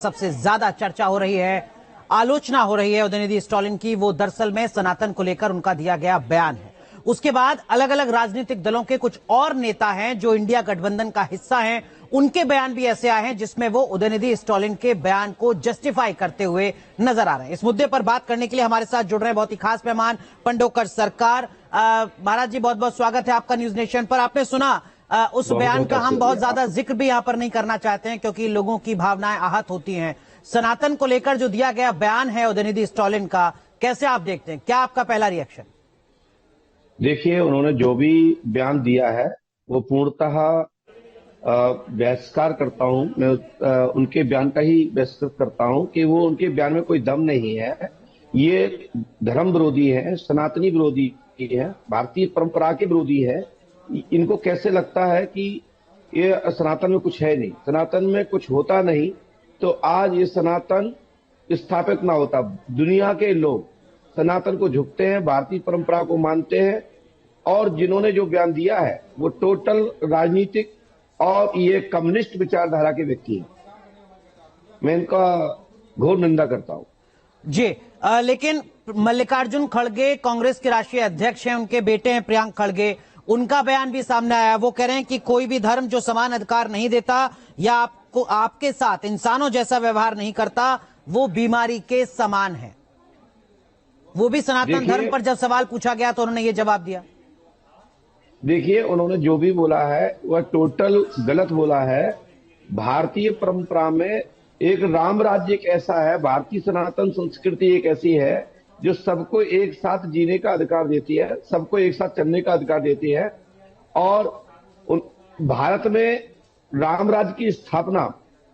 सबसे ज्यादा चर्चा हो रही है, आलोचना हो रही है उदयनिधि स्टालिन की, वो दरअसल में सनातन को लेकर उनका दिया गया बयान है। उसके बाद अलग अलग राजनीतिक दलों के कुछ और नेता हैं जो इंडिया गठबंधन का हिस्सा हैं, उनके बयान भी ऐसे आए हैं जिसमें वो उदयनिधि स्टालिन के बयान को जस्टिफाई करते हुए नजर आ रहे हैं। इस मुद्दे पर बात करने के लिए हमारे साथ जुड़ रहे हैं बहुत ही खास मेहमान पंडोकर सरकार। महाराज जी, बहुत बहुत स्वागत है आपका न्यूज नेशन पर। आपने सुना उस बयान का, हम बहुत ज्यादा जिक्र भी यहां पर नहीं करना चाहते हैं क्योंकि लोगों की भावनाएं आहत होती हैं। सनातन को लेकर जो दिया गया बयान है उदयनिधि स्टालिन का, कैसे आप देखते हैं? क्या आपका पहला रिएक्शन? देखिए, उन्होंने जो भी बयान दिया है वो पूर्णतः बहिष्कार करता हूं मैं। उनके बयान का ही बहिष्कार करता हूं कि वो उनके बयान में कोई दम नहीं है। ये धर्म विरोधी है, सनातनी विरोधी है, भारतीय परंपरा के विरोधी है। इनको कैसे लगता है कि ये सनातन में कुछ है नहीं, सनातन में कुछ होता नहीं, तो आज ये सनातन स्थापित ना होता। दुनिया के लोग सनातन को झुकते हैं, भारतीय परंपरा को मानते हैं, और जिन्होंने जो बयान दिया है वो टोटल राजनीतिक और ये कम्युनिस्ट विचारधारा के व्यक्ति हैं। मैं इनका घोर निंदा करता हूं जी। लेकिन मल्लिकार्जुन खड़गे कांग्रेस के राष्ट्रीय अध्यक्ष हैं, उनके बेटे हैं प्रियंक खड़गे, उनका बयान भी सामने आया। वो कह रहे हैं कि कोई भी धर्म जो समान अधिकार नहीं देता या आपको आपके साथ इंसानों जैसा व्यवहार नहीं करता, वो बीमारी के समान है। वो भी सनातन धर्म पर जब सवाल पूछा गया तो उन्होंने ये जवाब दिया। देखिए, उन्होंने जो भी बोला है वह टोटल गलत बोला है। भारतीय परंपरा में एक राम राज्य एक ऐसा है, भारतीय सनातन संस्कृति एक ऐसी है जो सबको एक साथ जीने का अधिकार देती है, सबको एक साथ चलने का अधिकार देती है। और भारत में राम राज्य की स्थापना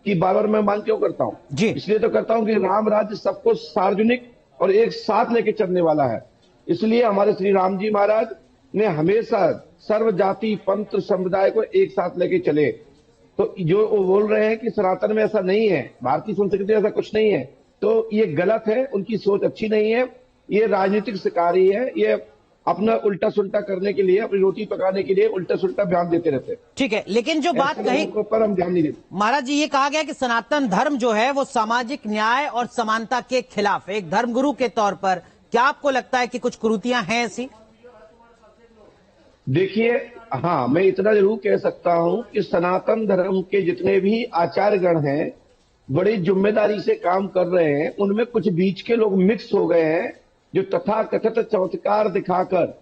की बार मैं मांग क्यों करता हूं? इसलिए तो करता हूं कि राम राज्य सबको सार्वजनिक और एक साथ लेके चलने वाला है। इसलिए हमारे श्री राम जी महाराज ने हमेशा सर्व जाति पंथ समुदाय को एक साथ लेके चले। तो जो वो बोल रहे हैं कि सनातन में ऐसा नहीं है, भारतीय संस्कृति ऐसा कुछ नहीं है, तो ये गलत है। उनकी सोच अच्छी नहीं है, ये राजनीतिक शिकारी है, ये अपना उल्टा सुल्टा करने के लिए, अपनी रोटी पकाने के लिए उल्टा सुल्टा बयान देते रहते हैं। ठीक है, लेकिन जो बात कही पर हम ध्यान नहीं देते। महाराज जी, ये कहा गया कि सनातन धर्म जो है वो सामाजिक न्याय और समानता के खिलाफ है। एक धर्मगुरु के तौर पर क्या आपको लगता है कि कुछ कुरीतियां हैं ऐसी? देखिए, हाँ, मैं इतना जरूर कह सकता हूं कि सनातन धर्म के जितने भी आचार्यगण हैं बड़ी जिम्मेदारी से काम कर रहे हैं। उनमें कुछ बीच के लोग मिक्स हो गए हैं जो तथाकथित चमत्कार दिखाकर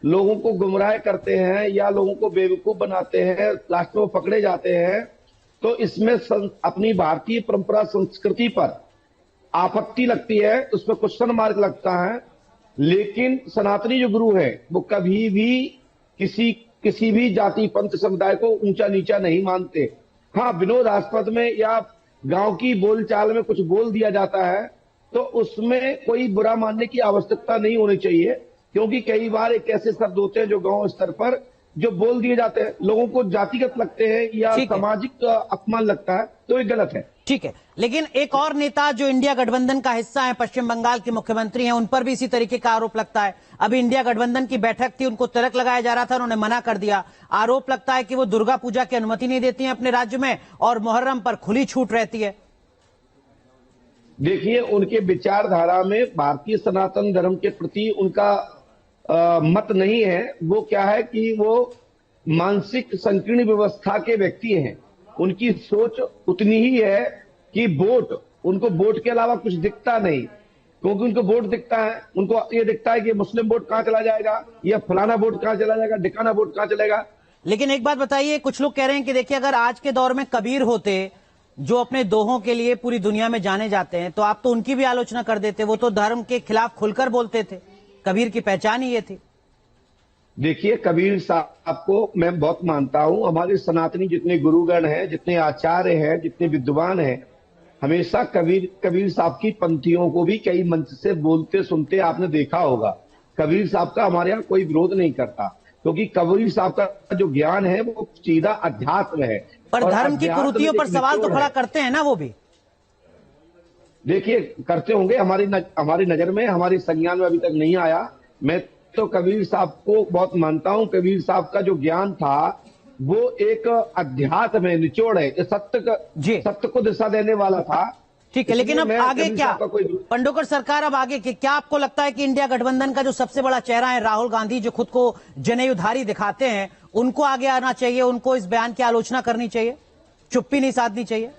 लोगों को गुमराह करते हैं या लोगों को बेवकूफ बनाते हैं, लास्ट में पकड़े जाते हैं। तो इसमें अपनी भारतीय परंपरा संस्कृति पर आपत्ति लगती है, उस पर क्वेश्चन मार्क लगता है। लेकिन सनातनी जो गुरु है वो कभी भी किसी भी जाति पंथ समुदाय को ऊंचा नीचा नहीं मानते। हाँ, विनोदास्पद में या गांव की बोलचाल में कुछ बोल दिया जाता है तो उसमें कोई बुरा मानने की आवश्यकता नहीं होनी चाहिए, क्योंकि कई बार एक ऐसे शब्द होते हैं जो गांव स्तर पर जो बोल दिए जाते हैं, लोगों को जातिगत लगते हैं या सामाजिक अपमान लगता है, तो ये गलत है। ठीक है, लेकिन एक और नेता जो इंडिया गठबंधन का हिस्सा है, पश्चिम बंगाल के मुख्यमंत्री हैं, उन पर भी इसी तरीके का आरोप लगता है। अभी इंडिया गठबंधन की बैठक थी, उनको तिलक लगाया जा रहा था, उन्होंने मना कर दिया। आरोप लगता है कि वो दुर्गा पूजा की अनुमति नहीं देती हैं अपने राज्य में और मुहर्रम पर खुली छूट रहती है। देखिए, उनके विचारधारा में भारतीय सनातन धर्म के प्रति उनका मत नहीं है। वो क्या है कि वो मानसिक संकीर्ण व्यवस्था के व्यक्ति हैं। उनकी सोच उतनी ही है कि उनको वोट के अलावा कुछ दिखता नहीं, क्योंकि उनको वोट दिखता है, उनको ये दिखता है कि मुस्लिम वोट कहां चला जाएगा या फलाना वोट कहां चला जाएगा, ढिकाना वोट कहां चलेगा। लेकिन एक बात बताइए, कुछ लोग कह रहे हैं कि देखिए, अगर आज के दौर में कबीर होते जो अपने दोहों के लिए पूरी दुनिया में जाने जाते हैं, तो आप तो उनकी भी आलोचना कर देते। वो तो धर्म के खिलाफ खुलकर बोलते थे, कबीर की पहचान ही ये थी। देखिए, कबीर साहब को मैं बहुत मानता हूं। हमारे सनातनी जितने गुरुगण हैं, जितने आचार्य हैं, जितने विद्वान हैं, हमेशा कबीर साहब की पंक्तियों को भी कई मंच से बोलते सुनते आपने देखा होगा। कबीर साहब का हमारे यहाँ कोई विरोध नहीं करता, क्योंकि कबीर साहब का जो ज्ञान है वो सीधा अध्यात्म है। पर धर्म की कुरीतियों पर सवाल तो खड़ा करते हैं ना वो भी। देखिए, करते होंगे, हमारी नजर में, हमारी संज्ञान में अभी तक नहीं आया। मैं तो कबीर साहब को बहुत मानता हूं। कबीर साहब का जो ज्ञान था वो एक अध्यात्म है, निचोड़ है, सत्य को दिशा देने वाला था। ठीक है, लेकिन अब इसलिए मैं आगे कभी क्या आपका कोई पंडोकर सरकार, अब आगे क्या आपको लगता है कि इंडिया गठबंधन का जो सबसे बड़ा चेहरा है राहुल गांधी, जो खुद को जनयुद्धारी दिखाते हैं, उनको आगे आना चाहिए, उनको इस बयान की आलोचना करनी चाहिए, चुप्पी नहीं साधनी चाहिए?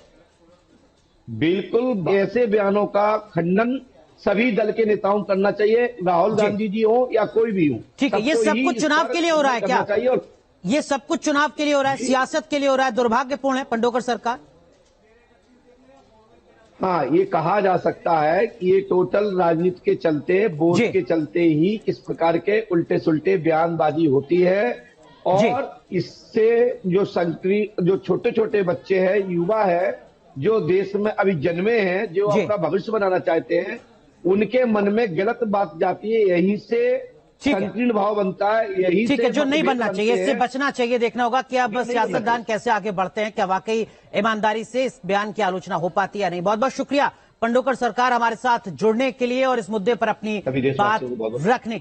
बिल्कुल ऐसे बयानों का खंडन सभी दल के नेताओं को करना चाहिए, राहुल गांधी जी हो या कोई भी हो। ठीक है, ये सब कुछ चुनाव के लिए हो रहा है क्या? और ये सब कुछ चुनाव के लिए हो रहा है, सियासत के लिए हो रहा है? दुर्भाग्यपूर्ण है पंडोकर सरकार। हाँ, ये कहा जा सकता है कि ये टोटल राजनीति के चलते, बोझ के चलते ही इस प्रकार के उल्टे सुल्टे बयानबाजी होती है। और इससे जो छोटे छोटे बच्चे हैं, युवा है, जो देश में अभी जन्मे हैं, जो अपना भविष्य बनाना चाहते हैं, उनके मन में गलत बात जाती है। यहीं से संकीर्ण भाव बनता है, यही ठीक है, जो नहीं बनना चाहिए, इससे बचना चाहिए। देखना होगा कि अब सियासतदान कैसे आगे बढ़ते हैं, क्या वाकई ईमानदारी से इस बयान की आलोचना हो पाती है या नहीं। बहुत बहुत शुक्रिया पंडोकर सरकार हमारे साथ जुड़ने के लिए और इस मुद्दे पर अपनी बात रखने के लिए।